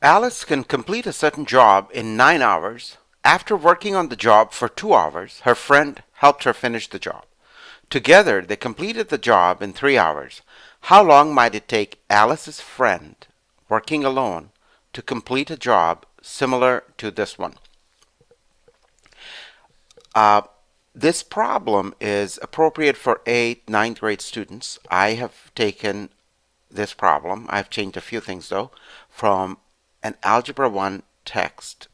Alice can complete a certain job in 9 hours. After working on the job for 2 hours, her friend helped her finish the job. Together, they completed the job in 3 hours. How long might it take Alice's friend, working alone, to complete a job similar to this one? Uh, this problem is appropriate for 8th, ninth grade students. I have taken this problem, I've changed a few things though, from an Algebra 1 text,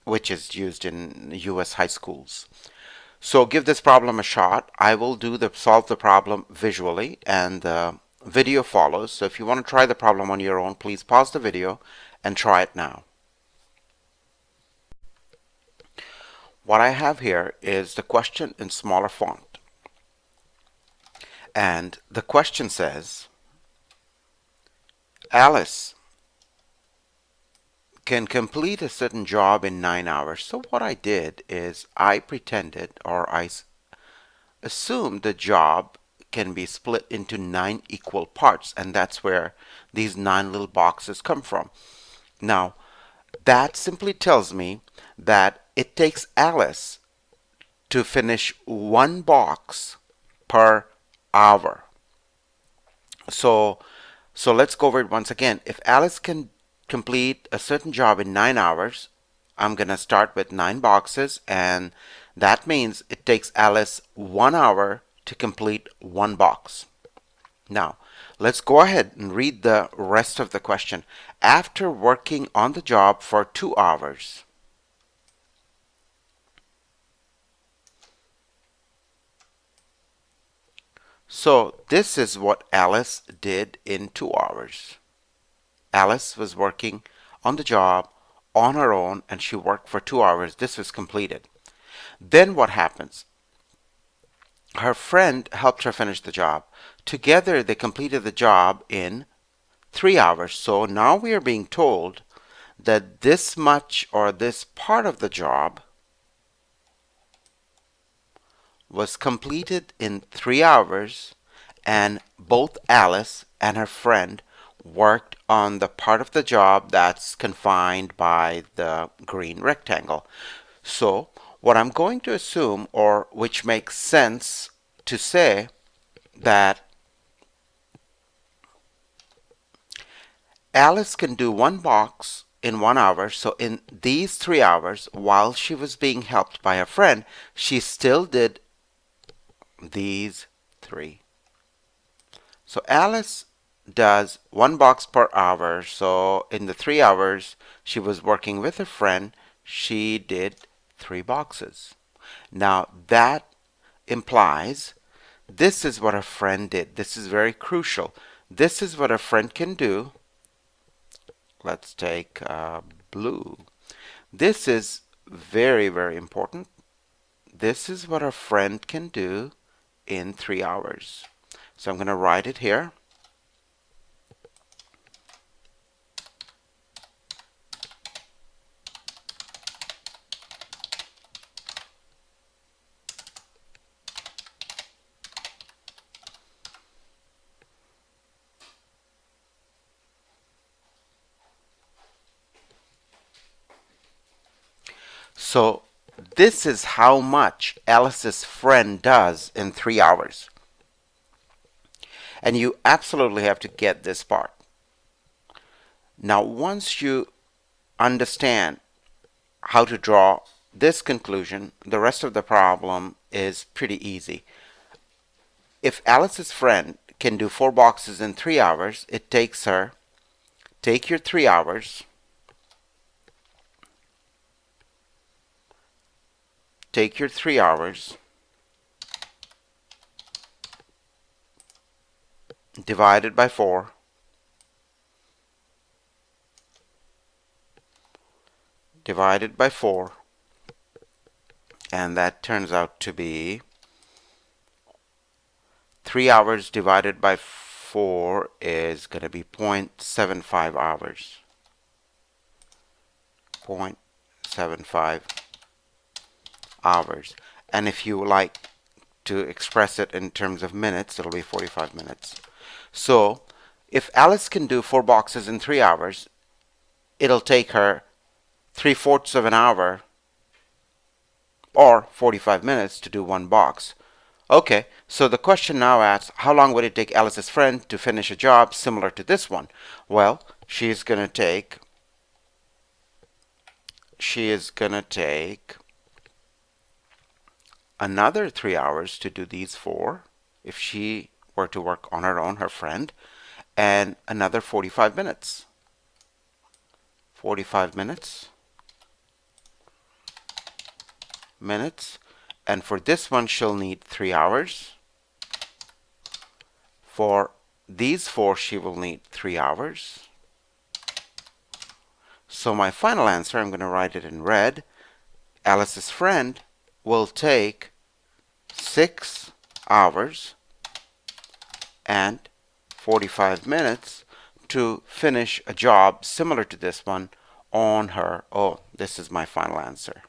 which is used in US high schools. So give this problem a shot. I will solve the problem visually, and the video follows. So if you want to try the problem on your own, please pause the video and try it now. What I have here is the question in smaller font. And the question says, Alice can complete a certain job in 9 hours. So what I did is I pretended, or I assumed the job can be split into 9 equal parts, and that's where these 9 little boxes come from. Now, that simply tells me that it takes Alice to finish 1 box per hour. So let's go over it once again. If Alice can complete a certain job in 9 hours, I'm going to start with 9 boxes, and that means it takes Alice 1 hour to complete 1 box. Now, let's go ahead and read the rest of the question. After working on the job for 2 hours, so this is what Alice did in 2 hours. Alice was working on the job on her own, and she worked for 2 hours. This was completed. Then what happens? Her friend helped her finish the job. Together they completed the job in 3 hours. So now we are being told that this much, or this part of the job, was completed in 3 hours, and both Alice and her friend worked on the part of the job that's confined by the green rectangle. So what I'm going to assume, or which makes sense to say, that Alice can do 1 box in 1 hour. So in these 3 hours, while she was being helped by her friend, she still did these 3. So Alice does 1 box per hour. So in the 3 hours she was working with her friend, she did 3 boxes. Now that implies this is what her friend did. This is very crucial. This is what a friend can do. Let's take blue. This is very, very important. This is what a friend can do in 3 hours. So I'm going to write it here. So this is how much Alice's friend does in 3 hours. And you absolutely have to get this part. Now once you understand how to draw this conclusion, the rest of the problem is pretty easy. If Alice's friend can do 4 boxes in 3 hours, it takes her, take your 3 hours, take your 3 hours, divided by 4, divided by 4, and that turns out to be 3 hours divided by 4 is going to be 0.75 hours. 0.75 hours. And if you like to express it in terms of minutes, it'll be 45 minutes. So if Alice can do 4 boxes in 3 hours, it'll take her 3/4 of an hour or 45 minutes to do one box. Okay, so the question now asks, how long would it take Alice's friend to finish a job similar to this one? Well, she is going to take another 3 hours to do these four if she were to work on her own, her friend, and another 45 minutes. 45 minutes. And for this one, she'll need 3 hours. For these four, she will need 3 hours. So my final answer, I'm going to write it in red. Alice's friend will take 6 hours and 45 minutes to finish a job similar to this one on her own. This is my final answer.